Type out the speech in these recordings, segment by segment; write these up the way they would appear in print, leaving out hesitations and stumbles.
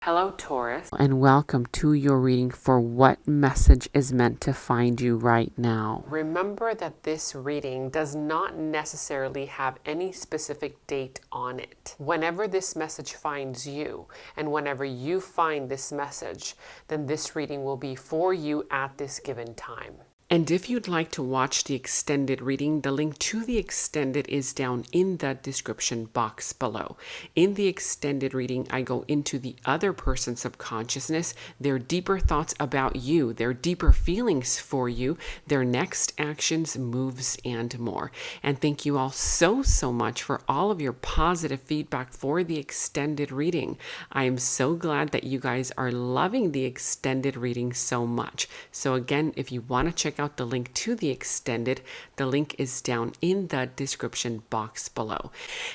Hello Taurus, and welcome to your reading for what message is meant to find you right now. Remember that this reading does not necessarily have any specific date on it. Whenever this message finds you, and whenever you find this message, then this reading will be for you at this given time. And if you'd like to watch the extended reading, the link to the extended is down in the description box below. In the extended reading, I go into the other person's subconsciousness, their deeper thoughts about you, their deeper feelings for you, their next actions, moves, and more. And thank you all so much for all of your positive feedback for the extended reading. I am so glad that you guys are loving the extended reading so much. So again, if you want to check out the link to the extended, the link is down in the description box below.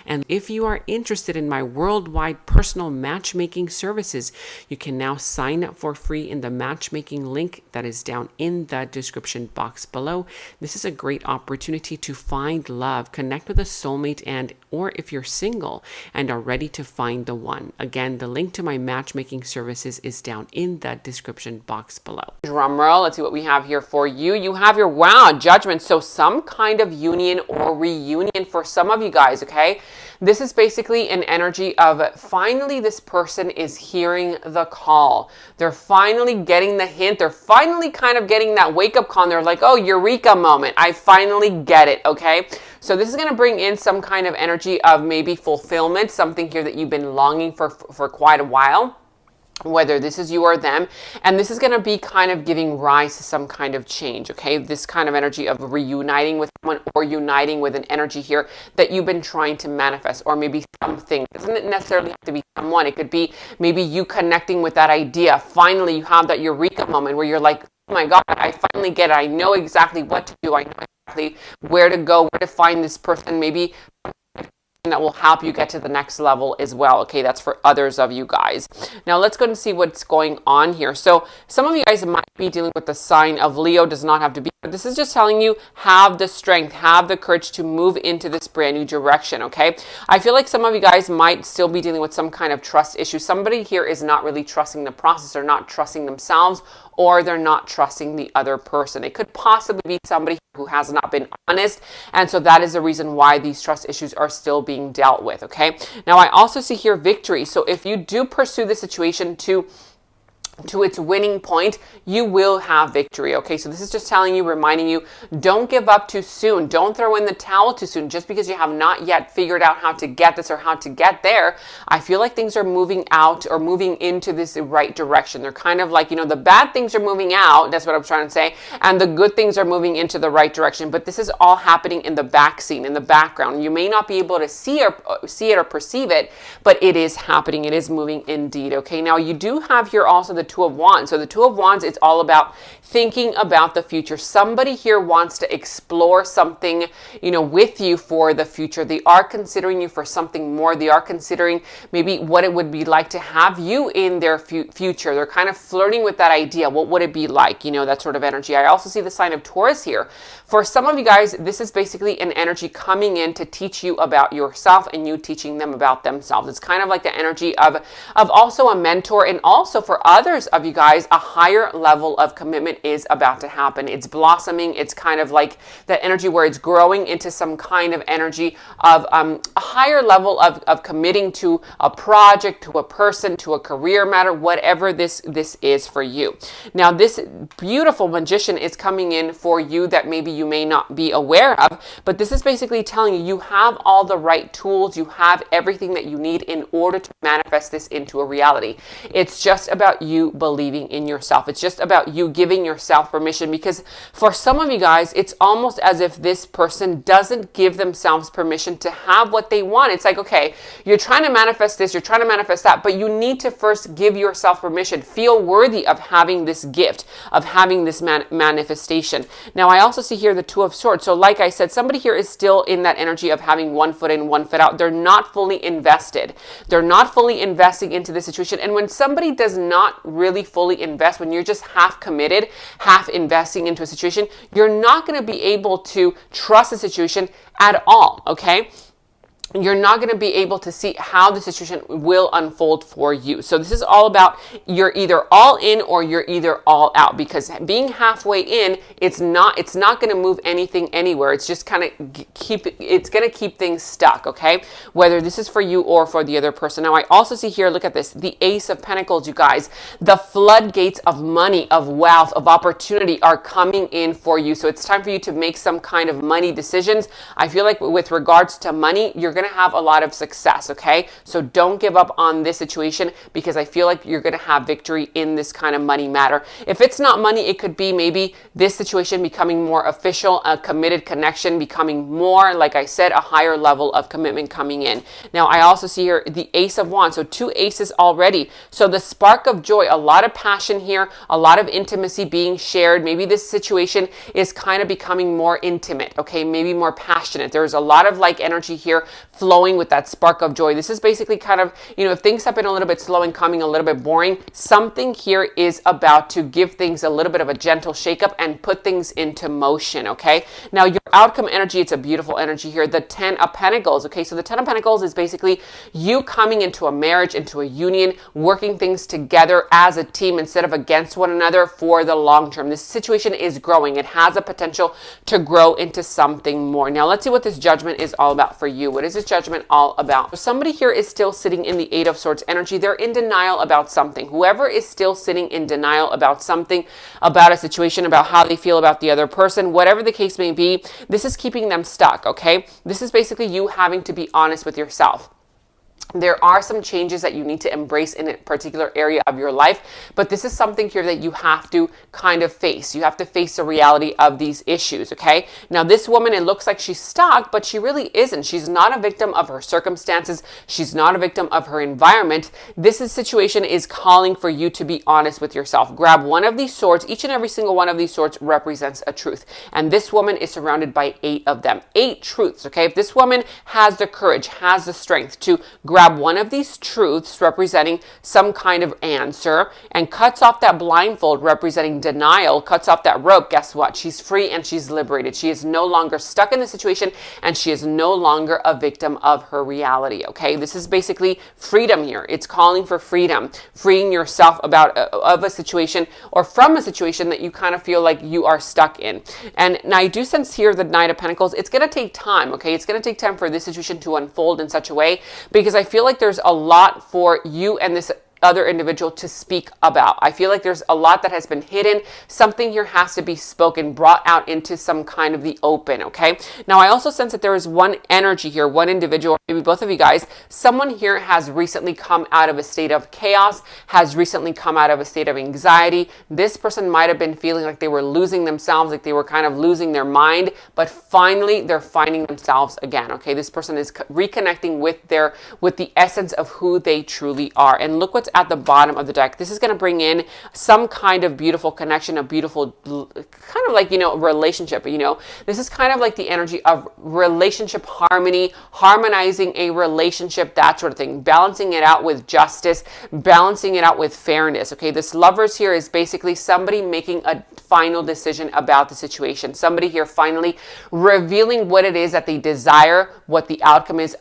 And if you are interested in my worldwide personal matchmaking services, you can now sign up for free in the matchmaking link that is down in the description box below. This is a great opportunity to find love, connect with a soulmate, and or if you're single and are ready to find the one. Again, the link to my matchmaking services is down in the description box below. Drum roll, let's see what we have here for you. You have your judgment. So some kind of union or reunion for some of you guys, okay? This is basically an energy of finally this person is hearing the call. They're finally getting the hint. They're finally kind of getting that wake up call. And they're like, oh, eureka moment. I finally get it, okay? So this is going to bring in some kind of energy of maybe fulfillment, something here that you've been longing for quite a while, whether this is you or them. And this is going to be kind of giving rise to some kind of change, okay? This kind of energy of reuniting with someone or uniting with an energy here that you've been trying to manifest, or maybe something. It doesn't necessarily have to be someone. It could be maybe you connecting with that idea. Finally, you have that eureka moment where you're like, oh my God, I finally get it. I know exactly what to do. I know exactly where to go, where to find this person, maybe that will help you get to the next level as well. Okay, that's for others of you guys. Now let's go and see what's going on here. So some of you guys might be dealing with the sign of Leo. Does not have to be, but this is just telling you have the strength, have the courage to move into this brand new direction. Okay, I feel like some of you guys might still be dealing with some kind of trust issue. Somebody here is not really trusting the process, or not trusting themselves, or they're not trusting the other person. It could possibly be somebody who has not been honest, and so that is the reason why these trust issues are still being dealt with, okay? Now, I also see here victory. So if you do pursue the situation to its winning point, you will have victory, okay? So this is just telling you, reminding you, don't give up too soon. Don't throw in the towel too soon. Just because you have not yet figured out how to get this or how to get there, I feel like things are moving out or moving into this right direction. They're kind of like, you know, the bad things are moving out, that's what I'm trying to say, and the good things are moving into the right direction. But this is all happening in the back scene, in the background. You may not be able to see it or perceive it, but it is happening. It is moving indeed, okay? Now, you do have here also the Two of Wands. So the Two of Wands, it's all about thinking about the future. Somebody here wants to explore something, you know, with you for the future. They are considering you for something more. They are considering maybe what it would be like to have you in their future. They're kind of flirting with that idea. What would it be like? You know, that sort of energy. I also see the sign of Taurus here. For some of you guys, this is basically an energy coming in to teach you about yourself and you teaching them about themselves. It's kind of like the energy of also a mentor, and also for others of you guys, a higher level of commitment is about to happen. It's blossoming. It's kind of like that energy where it's growing into some kind of energy of a higher level of committing to a project, to a person, to a career matter, whatever this is for you. Now, this beautiful magician is coming in for you that maybe you may not be aware of, but this is basically telling you you have all the right tools. You have everything that you need in order to manifest this into a reality. It's just about you believing in yourself. It's just about you giving yourself permission, because for some of you guys, it's almost as if this person doesn't give themselves permission to have what they want. It's like, okay, you're trying to manifest this, you're trying to manifest that, but you need to first give yourself permission, feel worthy of having this gift, of having this manifestation. Now, I also see here the Two of Swords. So like I said, somebody here is still in that energy of having one foot in, one foot out. They're not fully invested. They're not fully investing into the situation. And when somebody does not really fully invest, when you're just half committed, half investing into a situation, you're not going to be able to trust the situation at all, okay? you're not going to be able to see how the situation will unfold for you. So this is all about, you're either all in or you're either all out, because being halfway in, it's not going to move anything anywhere. It's just kind of it's going to keep things stuck. Okay. Whether this is for you or for the other person. Now I also see here, look at this, the Ace of Pentacles, you guys, the floodgates of money, of wealth, of opportunity are coming in for you. So it's time for you to make some kind of money decisions. I feel like with regards to money, you're going to have a lot of success. Okay. So don't give up on this situation, because I feel like you're going to have victory in this kind of money matter. If it's not money, it could be maybe this situation becoming more official, a committed connection becoming more, like I said, a higher level of commitment coming in. Now I also see here the Ace of Wands. So 2 aces already. So the spark of joy, a lot of passion here, a lot of intimacy being shared. Maybe this situation is kind of becoming more intimate. Okay. Maybe more passionate. There's a lot of like energy here flowing with that spark of joy. This is basically kind of, if things have been a little bit slow and coming a little bit boring, something here is about to give things a little bit of a gentle shakeup and put things into motion. Okay. Now your outcome energy, it's a beautiful energy here. The 10 of Pentacles. Okay. So the 10 of Pentacles is basically you coming into a marriage, into a union, working things together as a team instead of against one another for the long term. This situation is growing. It has a potential to grow into something more. Now let's see what this Judgment is all about for you. What is this Judgment all about? So somebody here is still sitting in the 8 of Swords energy. They're in denial about something. Whoever is still sitting in denial about something, about a situation, about how they feel about the other person, whatever the case may be, this is keeping them stuck. Okay. This is basically you having to be honest with yourself. There are some changes that you need to embrace in a particular area of your life, but this is something here that you have to kind of face. You have to face the reality of these issues, okay? Now, this woman, it looks like she's stuck, but she really isn't. She's not a victim of her circumstances. She's not a victim of her environment. This situation is calling for you to be honest with yourself. Grab one of these swords. Each and every single one of these swords represents a truth, and this woman is surrounded by 8 of them. 8 truths, okay? If this woman has the courage, has the strength to grab one of these truths representing some kind of answer and cuts off that blindfold representing denial, cuts off that rope, guess what? She's free and she's liberated. She is no longer stuck in the situation and she is no longer a victim of her reality. Okay, this is basically freedom here. It's calling for freedom, freeing yourself of a situation or from a situation that you kind of feel like you are stuck in. And now I do sense here the Knight of Pentacles. It's going to take time. Okay, it's going to take time for this situation to unfold in such a way, because I feel like there's a lot for you and this other individual to speak about. I feel like there's a lot that has been hidden. Something here has to be spoken, brought out into some kind of the open, okay? Now, I also sense that there is one energy here, one individual, maybe both of you guys. Someone here has recently come out of a state of chaos, has recently come out of a state of anxiety. This person might have been feeling like they were losing themselves, like they were kind of losing their mind, but finally they're finding themselves again, okay? This person is reconnecting with the essence of who they truly are. And look what's at the bottom of the deck. This is going to bring in some kind of beautiful connection, a beautiful kind of like, relationship, this is kind of like the energy of relationship harmony, harmonizing a relationship, that sort of thing, balancing it out with justice, balancing it out with fairness. Okay. This Lovers here is basically somebody making a final decision about the situation. Somebody here finally revealing what it is that they desire, what the outcome is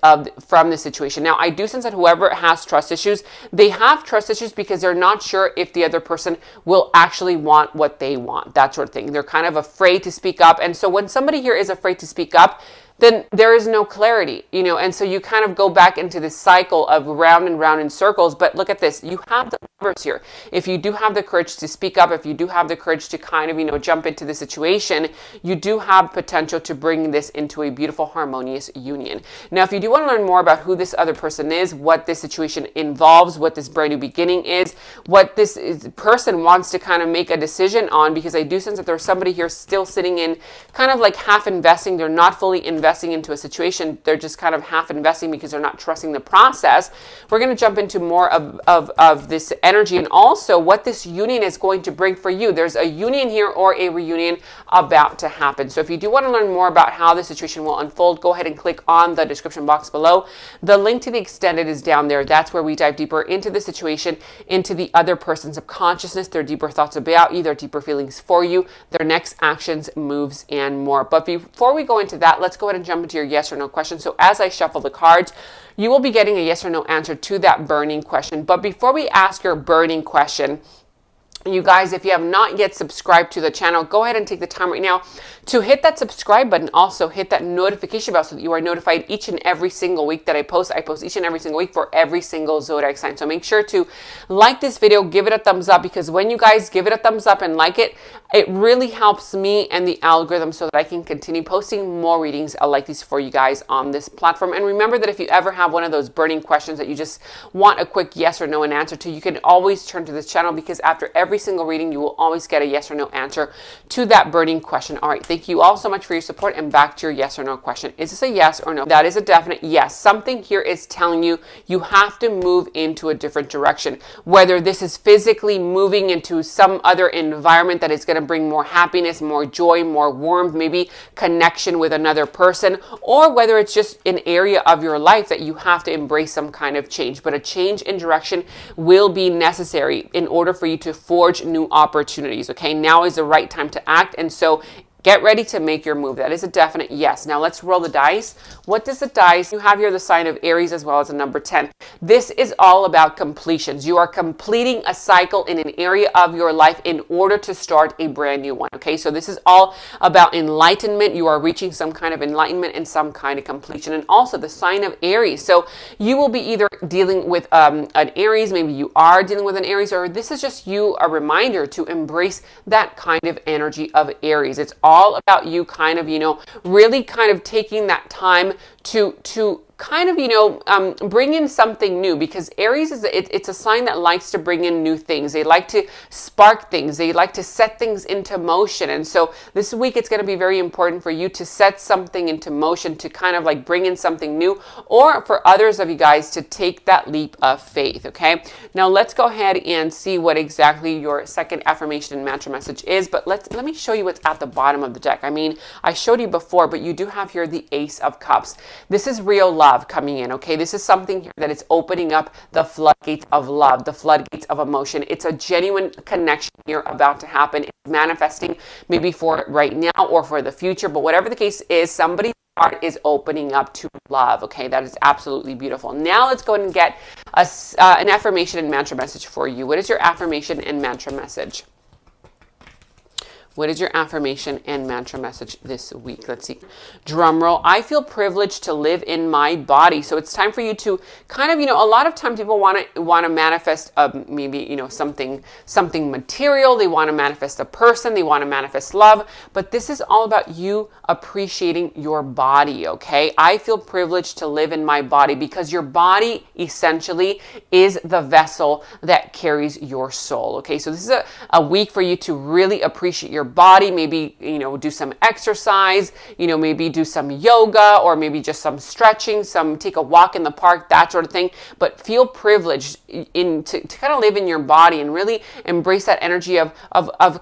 from the situation. Now, I do sense that whoever has trust issues, they have trust issues because they're not sure if the other person will actually want what they want, that sort of thing. They're kind of afraid to speak up. And so when somebody here is afraid to speak up, then there is no clarity, and so you kind of go back into this cycle of round and round in circles. But look at this, you have the Lovers here. If you do have the courage to speak up, if you do have the courage to kind of, jump into the situation, you do have potential to bring this into a beautiful, harmonious union. Now, if you do want to learn more about who this other person is, what this situation involves, what this brand new beginning is, what this person wants to kind of make a decision on, because I do sense that there's somebody here still sitting in kind of like half investing. They're not fully investing into a situation. They're just kind of half investing because they're not trusting the process. We're going to jump into more of this energy and also what this union is going to bring for you. There's a union here or a reunion about to happen. So if you do want to learn more about how the situation will unfold, go ahead and click on the description box below. The link to the extended is down there. That's where we dive deeper into the situation, into the other person's subconsciousness, their deeper thoughts about you, their deeper feelings for you, their next actions, moves, and more. But before we go into that, let's go ahead ahead and jump into your yes or no question. So as I shuffle the cards, you will be getting a yes or no answer to that burning question. But before we ask your burning question, you guys, if you have not yet subscribed to the channel, go ahead and take the time right now to hit that subscribe button. Also hit that notification bell so that you are notified each and every single week that I post. I post each and every single week for every single zodiac sign. So make sure to like this video, give it a thumbs up, because when you guys give it a thumbs up and like it, it really helps me and the algorithm so that I can continue posting more readings like these for you guys on this platform. And remember that if you ever have one of those burning questions that you just want a quick yes or no an answer to, you can always turn to this channel, because after every single reading, you will always get a yes or no answer to that burning question. All right, thank you all so much for your support, and back to your yes or no question. Is this a yes or no? That is a definite yes. Something here is telling you you have to move into a different direction, whether this is physically moving into some other environment that is going to bring more happiness, more joy, more warmth, maybe connection with another person, or whether it's just an area of your life that you have to embrace some kind of change. But a change in direction will be necessary in order for you to forge new opportunities. Okay, now is the right time to act, and so get ready to make your move. That is a definite yes. Now let's roll the dice. What does the dice? You have here the sign of Aries as well as the number 10. This is all about completions. You are completing a cycle in an area of your life in order to start a brand new one. Okay, so this is all about enlightenment. You are reaching some kind of enlightenment and some kind of completion. And also the sign of Aries. So you will be either dealing with an Aries, maybe you are dealing with an Aries, or this is just you, a reminder to embrace that kind of energy of Aries. It's all about you kind of, really kind of taking that time to kind of, bring in something new, because Aries it's a sign that likes to bring in new things. They like to spark things. They like to set things into motion. And so this week, it's going to be very important for you to set something into motion, to kind of like bring in something new, or for others of you guys to take that leap of faith. Okay. Now let's go ahead and see what exactly your second affirmation and mantra message is. But let me show you what's at the bottom of the deck. I mean, I showed you before, but you do have here the Ace of Cups. This is real love coming in. Okay, this is something here that is opening up the floodgates of love, the floodgates of emotion. It's a genuine connection here about to happen. It's manifesting maybe for right now or for the future, but whatever the case is, somebody's heart is opening up to love. Okay, that is absolutely beautiful. Now let's go ahead and get an affirmation and mantra message for you. What is your affirmation and mantra message? What is your affirmation and mantra message this week? Let's see. Drum roll. I feel privileged to live in my body. So it's time for you to kind of, a lot of times people want to manifest maybe, something material. They want to manifest a person. They want to manifest love. But this is all about you appreciating your body, okay? I feel privileged to live in my body, because your body essentially is the vessel that carries your soul, okay? So this is a week for you to really appreciate your body. Maybe, do some exercise, maybe do some yoga, or maybe just some stretching, take a walk in the park, that sort of thing. But feel privileged to kind of live in your body and really embrace that energy of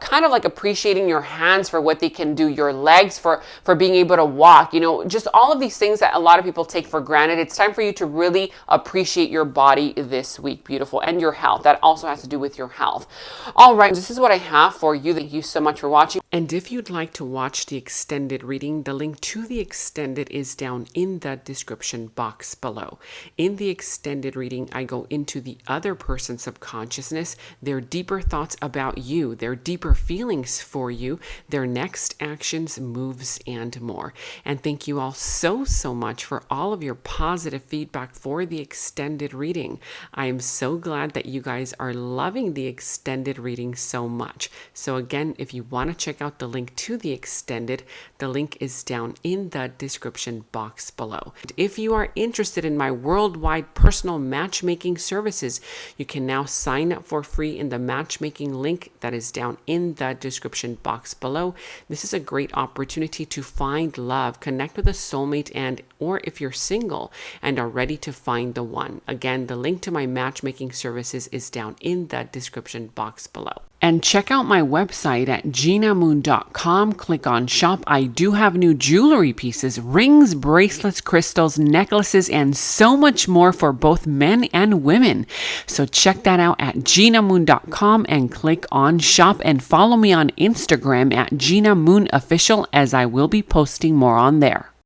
kind of like appreciating your hands for what they can do, your legs for being able to walk, just all of these things that a lot of people take for granted. It's time for you to really appreciate your body this week. Beautiful. And your health. That also has to do with your health. All right. This is what I have for you. Thank you so much for watching. And if you'd like to watch the extended reading, the link to the extended is down in the description box below. In the extended reading, I go into the other person's subconsciousness, their deeper thoughts about you, their deeper feelings for you, their next actions, moves, and more. And thank you all so much for all of your positive feedback for the extended reading. I am so glad that you guys are loving the extended reading so much. So again, if you want to check out the link to the extended, the link is down in the description box below. If you are interested in my worldwide personal matchmaking services, you can now sign up for free in the matchmaking link that is down in the description box below. This is a great opportunity to find love, connect with a soulmate, or if you're single and are ready to find the one. Again, the link to my matchmaking services is down in the description box below. And check out my website at genamoon.com. Click on shop. I do have new jewelry pieces, rings, bracelets, crystals, necklaces, and so much more for both men and women. So check that out at genamoon.com and click on shop, and follow me on Instagram at Gena Moon Official, as I will be posting more on there.